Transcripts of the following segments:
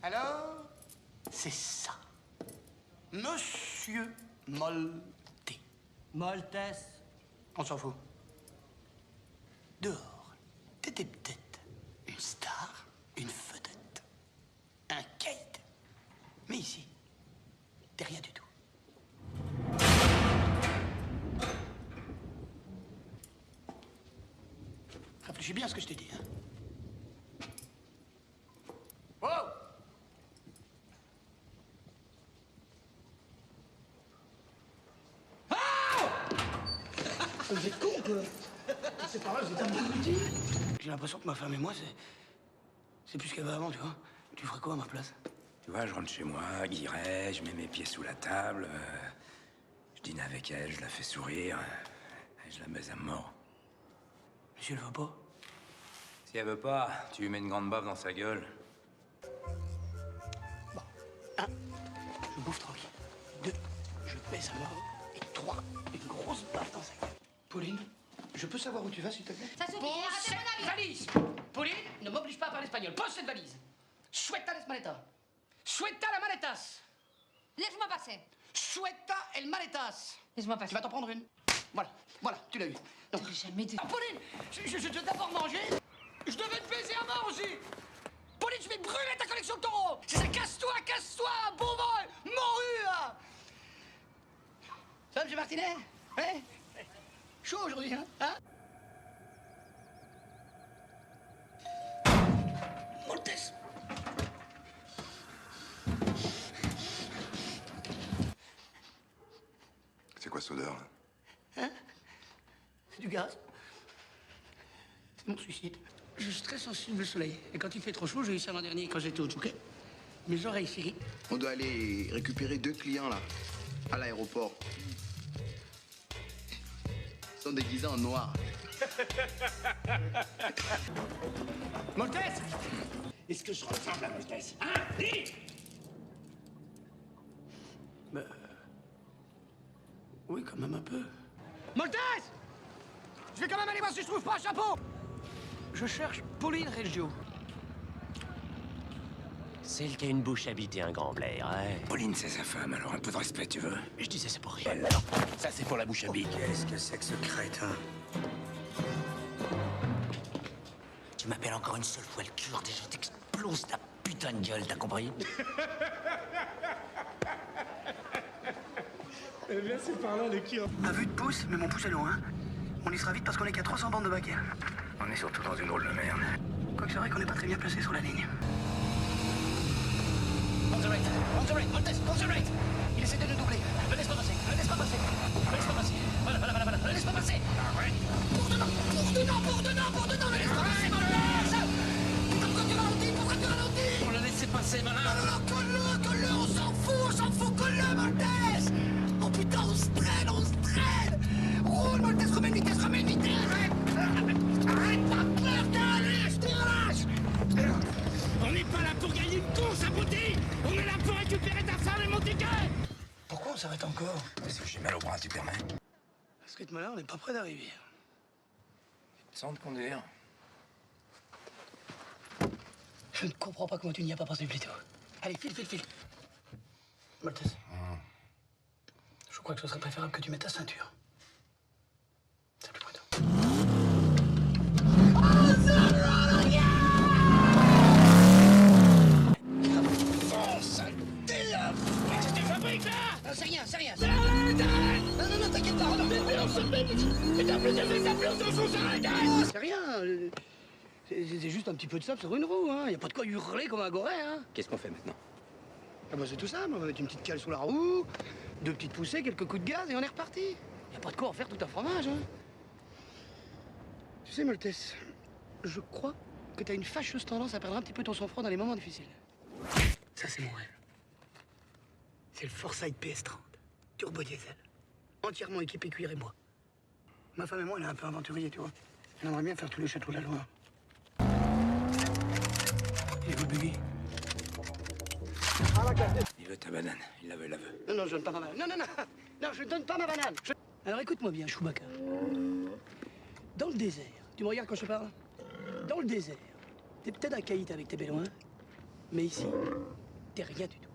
Alors, c'est ça. Monsieur Molté. Maltese. On s'en fout. Dehors, t'étais peut-être une star, une vedette, un kite. Mais ici, t'es rien du tout. Réfléchis bien à ce que je t'ai dit, hein. Wow! Vous êtes con, quoi. C'est pas vrai, vous êtes un peu petit. J'ai l'impression que ma femme et moi, c'est plus qu'elle va avant, tu vois. Tu ferais quoi à ma place? Tu vois, je rentre chez moi, guiré, je mets mes pieds sous la table, je dîne avec elle, je la fais sourire, et je la baise à mort. Si elle veut pas. Si elle veut pas, tu lui mets une grande baffe dans sa gueule. Bon. 1, je bouffe tranquille. 2, je baisse à mort. Et 3, une grosse baffe dans sa gueule. Pauline, je peux savoir où tu vas, s'il te plaît? Ça suffit, Pose arrêtez cette mon avis. valise. Pauline, ne m'oblige pas à parler espagnol. Pose cette valise. Suelta las maletas. Suelta las maletas. Laisse-moi passer. Suelta el maletas. Laisse-moi Tu passer. vas t'en prendre une. Voilà, tu l'as eu. Donc, T'aurais jamais dû. Ah, Pauline, je dois d'abord manger. Je devais te baiser avant aussi. Pauline, je vais brûler ta collection de taureaux. C'est ça, casse-toi, bon vol, morue, là. Ça va, monsieur Martinet? Hein? Chaud aujourd'hui, hein? Maltese. C'est quoi cette odeur, là? Hein? C'est du gaz. C'est mon suicide. Je suis très sensible au soleil. Et quand il fait trop chaud, j'ai eu ça l'an dernier quand j'étais au Touquet. Mes oreilles s'irritent. On doit aller récupérer 2 clients, là, à l'aéroport. Ils sont déguisés en noir. Maltese! Est-ce que je ressemble à Maltese? Hein? Dis! Oui, quand même un peu. Maltese! Je vais quand même aller voir si je trouve pas un chapeau! Je cherche Pauline Reggio. Celle qui a une bouche habitée, un grand blaire, hein. Pauline, c'est sa femme, alors un peu de respect, tu veux? Je disais c'est pour rien. Alors, Ça, c'est pour la bouche habitée. qu'est-ce que c'est que ce crétin? Tu m'appelles encore une seule fois le kurde et je t'explose ta putain de gueule, t'as compris? À vue de pouce, mais mon pouce est long, hein. On y sera vite parce qu'on est qu'à 300 bandes de baquets. On est surtout dans une drôle de merde. Quoique c'est vrai qu'on n'est pas très bien placé sur la ligne. On the right, Maltese, on the right. Il essaie de nous doubler. Ne laisse pas passer, ne laisse pas passer. Ne laisse pas passer. Voilà, ne laisse pas passer. Pour dedans, ne laisse pas passer, Maltese! Pourquoi tu ralentis? Pour le laisser passer, malin. Alors, colle-le, on s'en fout, colle-le, Maltese! Oh putain, on se traîne! Roule, Maltese, remets une vitesse! Arrête, pas clair, allez, je te relâche! On n'est pas là pour gagner une course, abruti! On est là pour récupérer ta femme et mon ticket! Pourquoi on s'arrête encore? Parce que j'ai mal au bras, tu permets? À ce rythme-là, on n'est pas près d'arriver. Sans te conduire. Je ne comprends pas comment tu n'y as pas pensé plus tôt. Allez, file. Maltese. Je crois que ce serait préférable que tu mettes ta ceinture. C'est plus prudent. Qu'est-ce que tu fabriques là? Non, c'est rien. Arrête! Non, t'inquiète pas, Roland. Mais on se met! Mais t'as plus d'effet, t'as plus de sous, arrête! C'est rien. C'est juste un petit peu de sable sur une roue, hein. Y a pas de quoi hurler comme un goré, hein. Qu'est-ce qu'on fait maintenant? Ah bah c'est tout simple, on va mettre une petite cale sous la roue, 2 petites poussées, quelques coups de gaz et on est reparti. Y a pas de quoi en faire tout un fromage, hein. Tu sais, Maltese, je crois que t'as une fâcheuse tendance à perdre un petit peu ton sang-froid dans les moments difficiles. Ça, c'est mon rêve. C'est le Forsyth PS30, turbo diesel, entièrement équipé cuir et bois. Ma femme et moi, elle est un peu aventurier, tu vois. Elle aimerait bien faire tous les châteaux de la Loire. Et vous, buggy? Il veut ta banane, il la veut. Non, je donne pas ma banane. Non, je donne pas ma banane. Alors écoute-moi bien, Chewbacca. Dans le désert, tu me regardes quand je te parle? Dans le désert, t'es peut-être un caïd avec tes bédouins, Mais ici, t'es rien du tout.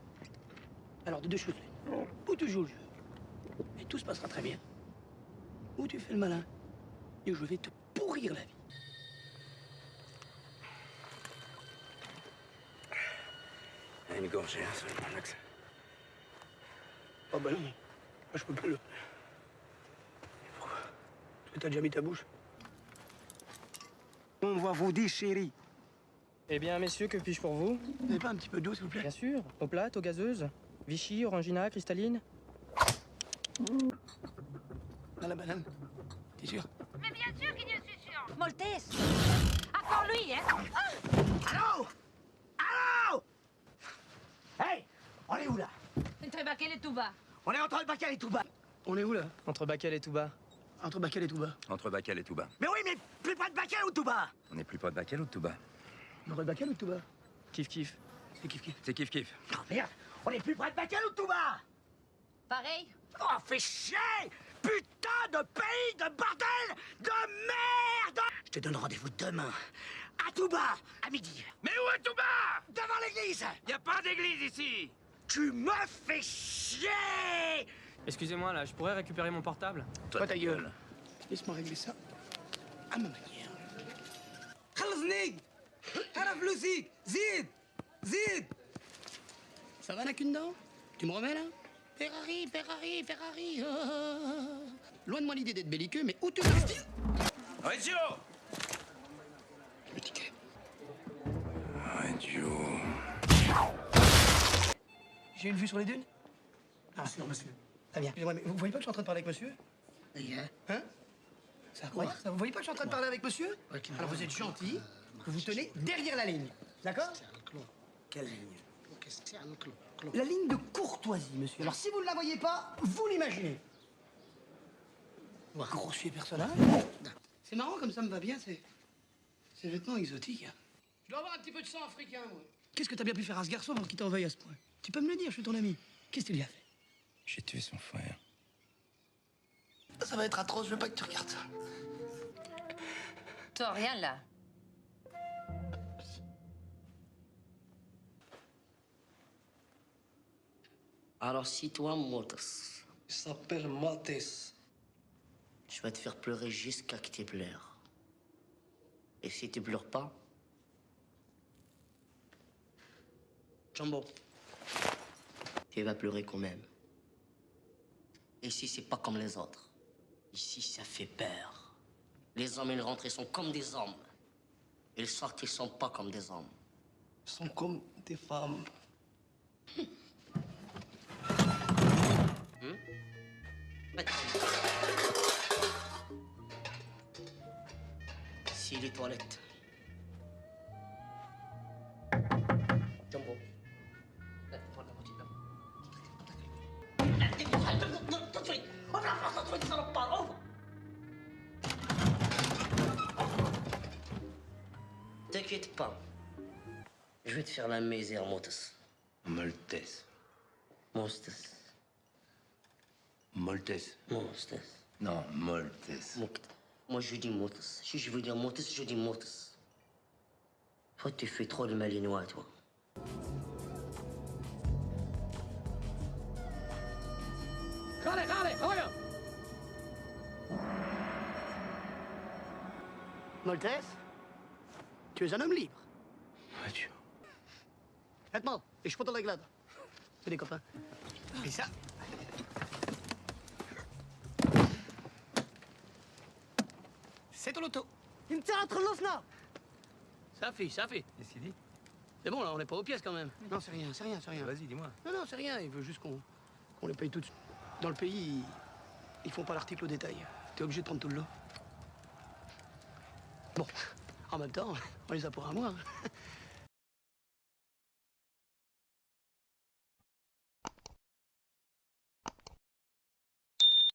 Alors de deux choses l'une. Ou tu joues le jeu, et tout se passera très bien. Ou tu fais le malin, et je vais te pourrir la vie. Une gorgée, hein, seulement, Max. Oh bah non, moi je peux plus le... Pourquoi? Parce que t'as déjà mis ta bouche. On va vous déchirer. Eh bien, messieurs, que puis-je pour vous? Vous n'avez pas un petit peu d'eau, s'il vous plaît? Bien sûr. Eau plate, eau gazeuse, Vichy, Orangina, cristalline. Dans la banane. T'es sûr? Mais bien sûr qu'il je suis sûr. Maltese. Encore lui, hein. Allô? Allô? Hey! On est où, là? Entre Bakel et tout bas. On est entre le Bacal et tout bas. On est où, là? Entre Bakel et Touba. Entre Bakel et Touba. Entre Bakel et Touba. Mais oui, mais plus près de Bacal ou tout bas? On est plus près de Bakel ou de Touba? Entre Bakel ou Touba? Kiff kiff. C'est kiff. C'est kiff-kiff. Oh merde! On est plus près de Bacal ou de tout bas? Pareil. Oh, fais chier! Putain de pays de bordel! De merde! Je te donne rendez-vous demain, à Touba, à midi. Mais où est Touba? Devant l'église! Y a pas d'église ici. Tu me fais chier! Excusez-moi, là, je pourrais récupérer mon portable? Toi ta gueule. Laisse-moi régler ça à ma manière. Ça va, n'a qu'une dent? Tu me remets, là? Ferrari, Ferrari, Ferrari. Loin de moi l'idée d'être belliqueux, mais où tu veux... Rezio! Le ticket. Radio. J'ai une vue sur les dunes? Ah, sûr, monsieur. Très bien. Excusez-moi, mais vous voyez pas que je suis en train de parler avec monsieur? Hein? C'est incroyable, ça. Vous voyez pas que je suis en train de parler avec monsieur? Alors vous êtes gentil, vous vous tenez derrière la ligne. D'accord? Quelle ligne? La ligne de courtoisie, monsieur. Alors si vous ne la voyez pas, vous l'imaginez. Grossier personnage. C'est marrant, comme ça me va bien, c'est vêtements exotiques. Hein. Je dois avoir un petit peu de sang africain, moi. Qu'est-ce que t'as bien pu faire à ce garçon pour qu'il t'enveuille à ce point? Tu peux me le dire, je suis ton ami. Qu'est-ce que tu lui as fait? J'ai tué son frère. Ça va être atroce, je veux pas que tu regardes ça. Toi, rien là. Alors si toi, Motus, Il s'appelle Maltese. je vais te faire pleurer jusqu'à que tu pleures. Et si tu pleures pas, Jumbo, tu vas pleurer quand même. Ici, c'est pas comme les autres. Ici, ça fait peur. Les hommes et les rentrées sont comme des hommes. Et les sorties sont pas comme des hommes. Ils sont comme des femmes. Si les toilettes. Jumbo. Tout de suite. Ouvre la porte, tout de suite, salopard, ouvre. T'inquiète pas. Je vais te faire la misère, Motus. Maltese. Mostes. Maltese. Mostes. Non, Maltese. Moi, je dis Motus. Si je veux dire Motus, je dis Motus. Toi, tu fais trop de malinois, toi. Maltese, tu es un homme libre. Radio. Maintenant, et je peux dans la glade. C'est des copains. Et ça. C'est ton auto. Il me tire entre l'os là. Ça fait, ça fait. Qu'est-ce qu'il dit? C'est bon, là, on n'est pas aux pièces quand même. Non, c'est rien, c'est rien, c'est rien. Vas-y, dis-moi. Non, non, c'est rien. Il veut juste qu'on les paye toutes. Dans le pays, ils font pas l'article au détail. T'es obligé de prendre tout le lot. Bon, en même temps, on les a pour un mois.